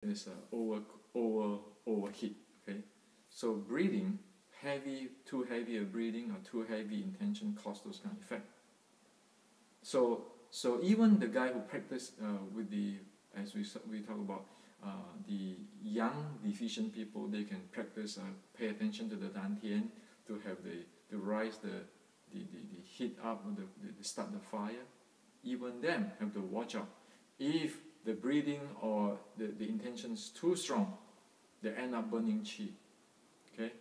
is overheat. Okay, so breathing, too heavy a breathing or too heavy intention cause those kind of effect. So even the guy who practice with the, as we talk about the young deficient people, they can practice pay attention to the dantian to have to rise the heat up, the start the fire. Even them have to watch out. If the breathing or the intention is too strong, they end up burning qi. Okay,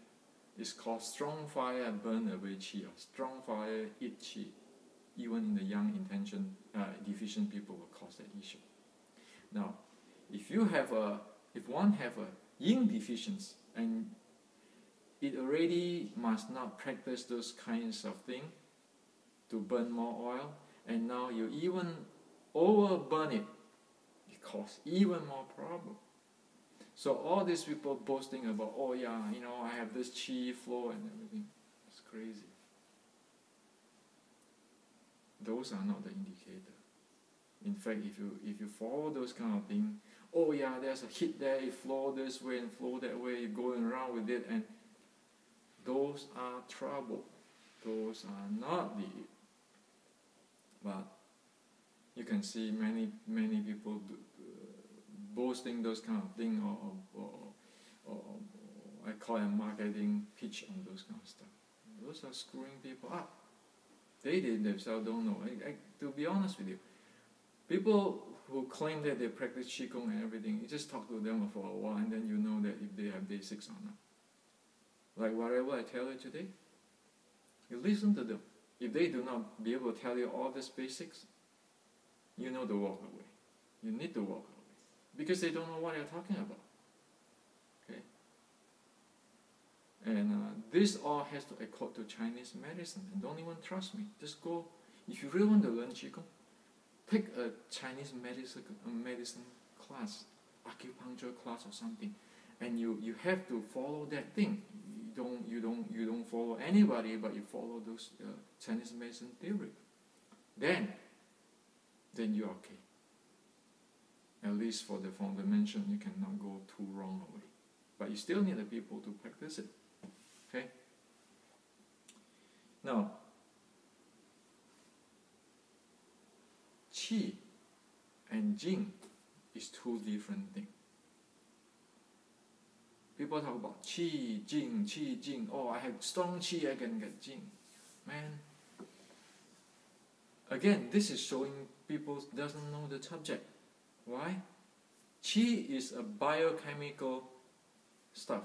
it's called strong fire burn away qi, or strong fire eat qi. Even in the young intention deficient people will cause that issue. Now, if one have a yin deficiency, and it already must not practice those kinds of things to burn more oil, and now you even over burn it, it causes even more problem. So all these people boasting about, oh yeah, I have this qi flow and everything, it's crazy. Those are not the indicator. In fact, if you follow those kind of things, oh yeah, there's a heat there, it flow this way and flow that way, you're going around with it, and those are trouble. Those are not the. But you can see many people boasting those kind of things, or I call it marketing pitch on those kind of stuff. Those are screwing people up. They themselves don't know. To be honest with you, people who claim that they practice Qigong and everything, you just talk to them for a while and then you know that if they have basics or not. Like whatever I tell you today, you listen to them. If they do not be able to tell you all these basics, you know to walk away. You need to walk away. Because they don't know what you're talking about. Okay? And this all has to accord to Chinese medicine. And don't even trust me. Just go, if you really want to learn Qigong, take a Chinese medicine class, acupuncture class or something, and you have to follow that thing. You don't follow anybody, but you follow those Chinese medicine theory. Then you're okay. At least for the fundamental, you cannot go too wrong away. But you still need the people to practice it. Okay. Now, qi and jing is two different things. People talk about qi, jing. Oh, I have strong qi, I can get jing. Man, again, this is showing people doesn't know the subject. Why? Qi is a biochemical stuff.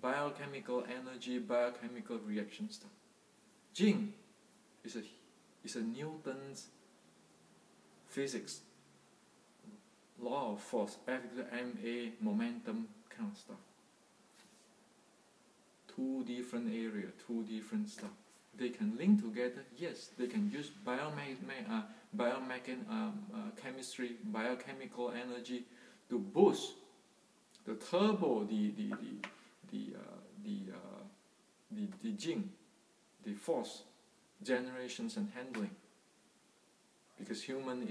Biochemical energy, biochemical reaction stuff. Jing is a Newton's physics, law of force, MA, momentum kind of stuff. Two different areas, two different stuff. They can link together, yes. They can use chemistry, biochemical energy to boost, to turbo the jing, the force generations and handling. Because human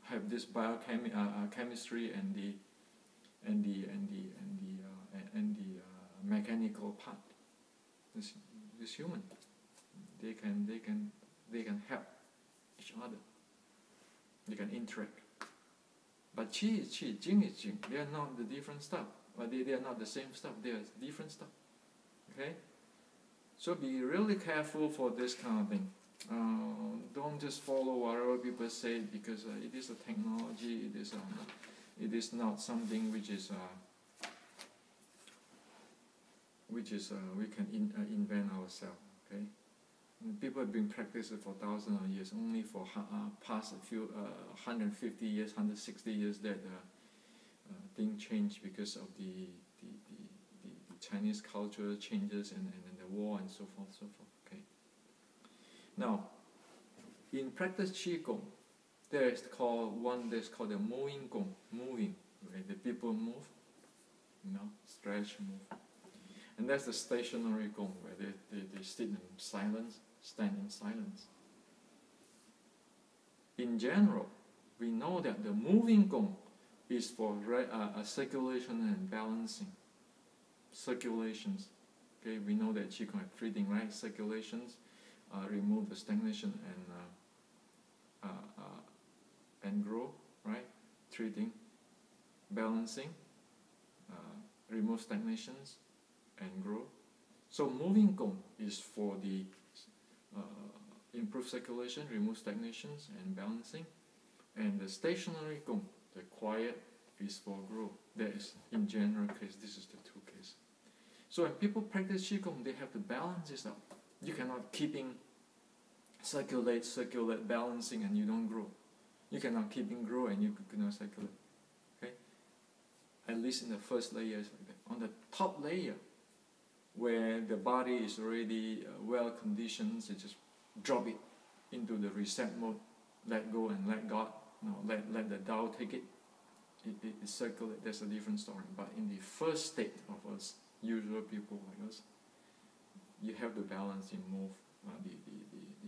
have this chemistry and the mechanical part. This human, they can help each other. They can interact. But qi is qi, jing is jing. They are not the different stuff. But they are not the same stuff. They are different stuff. Okay. So be really careful for this kind of thing. Don't just follow whatever people say, because it is a technology. It is not something which is we can invent ourselves. Okay, and people have been practicing for thousands of years. Only for past a few 150 years, 160 years that thing changed because of the Chinese culture changes and the war and so forth, so forth. Okay. Now, in practice Qigong, there is one that's called the moving gong. Moving, right? The people move, stretch, move. And that's the stationary gong, where they sit in silence, stand in silence. In general, we know that the moving gong is for circulation and balancing. Circulations. Okay, we know that Qigong have three things, right? Circulations, remove the stagnation and grow, right? Three things. Balancing, remove stagnations, and grow. So moving Gong is for the improve circulation, remove stagnations, and balancing. And the stationary Gong, the quiet, is for grow. That is, in general case, this is the two cases. So when people practice Qigong, they have to balance this out. You cannot keeping circulate, balancing, and you don't grow. You cannot keeping grow and you cannot circulate. Okay? At least in the first layer is like that. On the top layer, where the body is already well conditioned, you just drop it into the reset mode, let go and let God, let the Tao take it. It circulate. That's a different story. But in the first state of us, usual people like us, you have to balance in the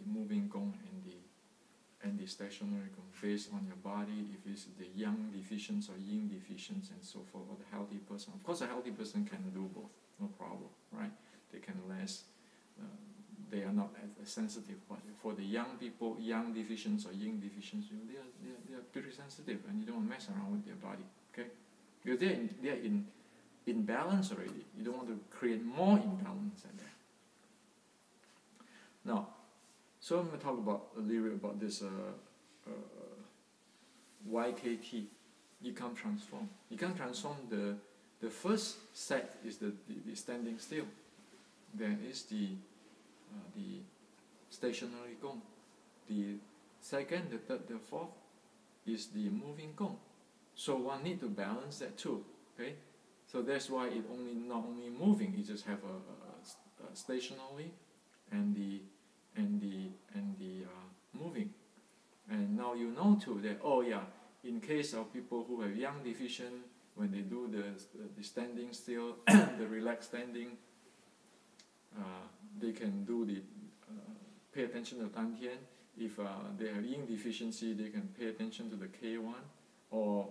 moving Gong and the stationary Gong based on your body. If it's the yang deficiency or yin deficiency and so forth, or the healthy person. Of course, a healthy person can do both, no problem, right? They can less. They are not as sensitive, but for the young people, yang deficiency or yin deficiency, they are pretty sensitive, and you don't mess around with their body, okay? Because they are in balance already. You don't want to create more imbalance than that. Now, so I'm going to talk about a little bit about this YKT. You can't transform. You can't transform. The first set is the standing still. Then is the stationary Gong. The second, the third, the fourth is the moving Gong. So one need to balance that too. Okay, so that's why it not only moving. You just have a stationary and the moving. And now you know too that in case of people who have yang deficient, when they do the standing still, the relaxed standing, they can do the pay attention to Dantian. If they have yin deficiency, they can pay attention to the K1, or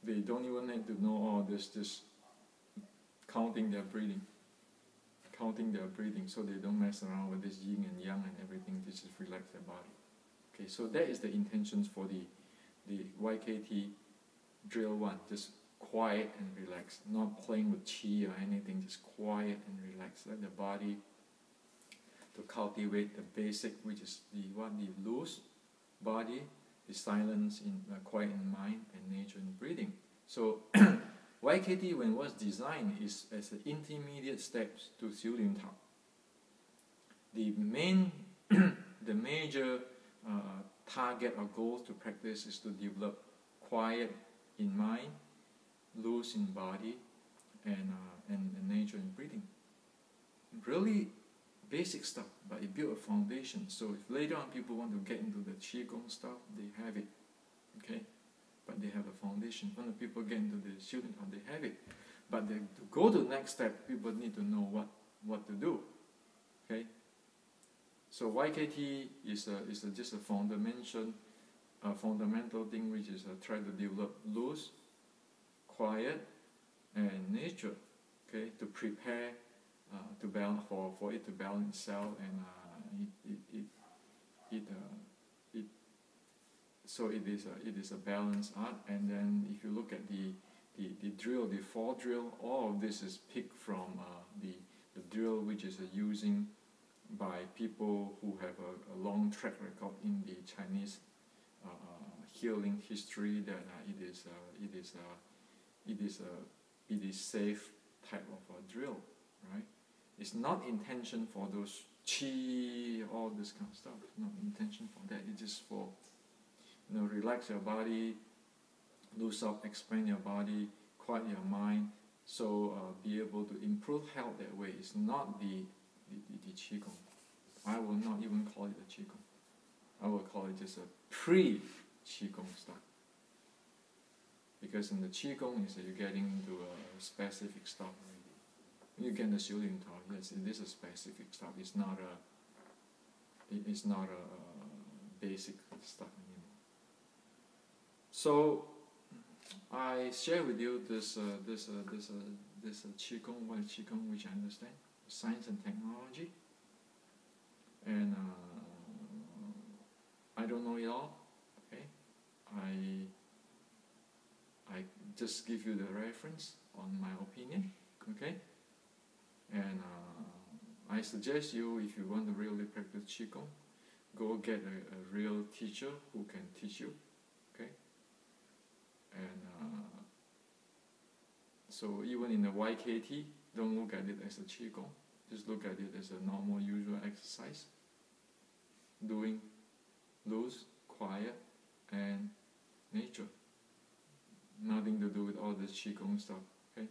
they don't even need to know, there's just counting their breathing, so they don't mess around with this yin and yang and everything. They just relax their body. Okay, so that is the intentions for the YKT drill 1. Just quiet and relax, not playing with chi or anything. Just quiet and relax. Let the body to cultivate the basic, which is the loose body, the silence in quiet in mind, and nature in breathing. So YKT, when it was designed, is as an intermediate steps to Xiu Lim Tao. The major target or goal to practice is to develop quiet in mind, loose in body, and nature in breathing. Really basic stuff, but it built a foundation. So if later on people want to get into the Qigong stuff, they have it. Okay? But they have a foundation. When the people get into the Xiu Lim Tao, they have it. But to go to the next step, people need to know what to do. Okay? So YKT is just a fundamental thing, which is try to develop loose, quiet, and nature. Okay, to prepare to balance for it to balance itself, and so it is a balanced art. And then if you look at the drill, the 4 drill, all of this is picked from the drill which is using by people who have a long track record in the Chinese healing history, that it is safe type of a drill, right? It's not intention for those chi, all this kind of stuff. Not intention for that. It's just for relax your body, loose up, expand your body, quiet your mind, so be able to improve health that way. It's not the Qigong. I will not even call it a Qigong. I will call it just a pre-Qigong stuff. Because in the Qigong, you're getting into a specific stuff already. When you get in the Xiu Lim Tao, yes, it is a specific stuff. It's not a basic stuff anymore. So I share with you this Qigong, what is Qigong, which I understand, science and technology, and I don't know it all. Okay, I just give you the reference on my opinion. Okay, and I suggest you, if you want to really practice Qigong, go get a real teacher who can teach you. Okay, and so even in the YKT, don't look at it as a Qigong, just look at it as a normal, usual exercise, doing loose, quiet, and nature. Nothing to do with all this Qigong stuff, okay?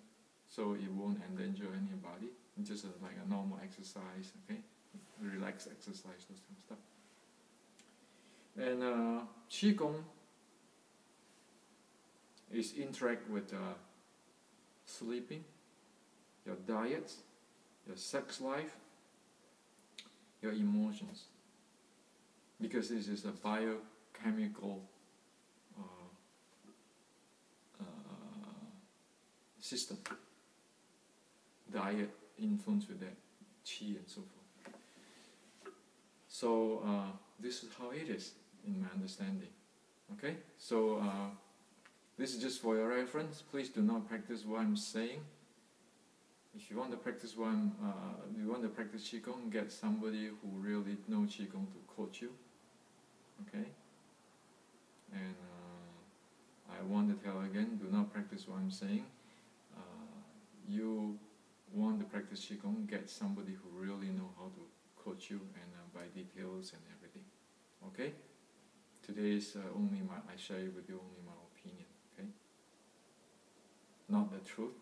So it won't endanger anybody, it's just like a normal exercise, okay? Relaxed exercise, those kind of stuff. And Qigong is interact with sleeping, your diet, your sex life, your emotions, because this is a biochemical system. Diet influence with that, qi and so forth. So this is how it is in my understanding. Okay, so this is just for your reference. Please do not practice what I'm saying. If you want to practice you want to practice Qigong, get somebody who really knows Qigong to coach you. Okay, and I want to tell again, do not practice what I'm saying. You want to practice Qigong, get somebody who really know how to coach you and by details and everything. Okay? Today is I share with you only my opinion. Okay? Not the truth,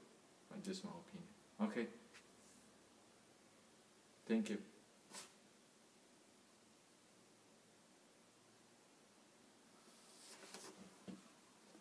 but just my opinion. Okay? Thank you.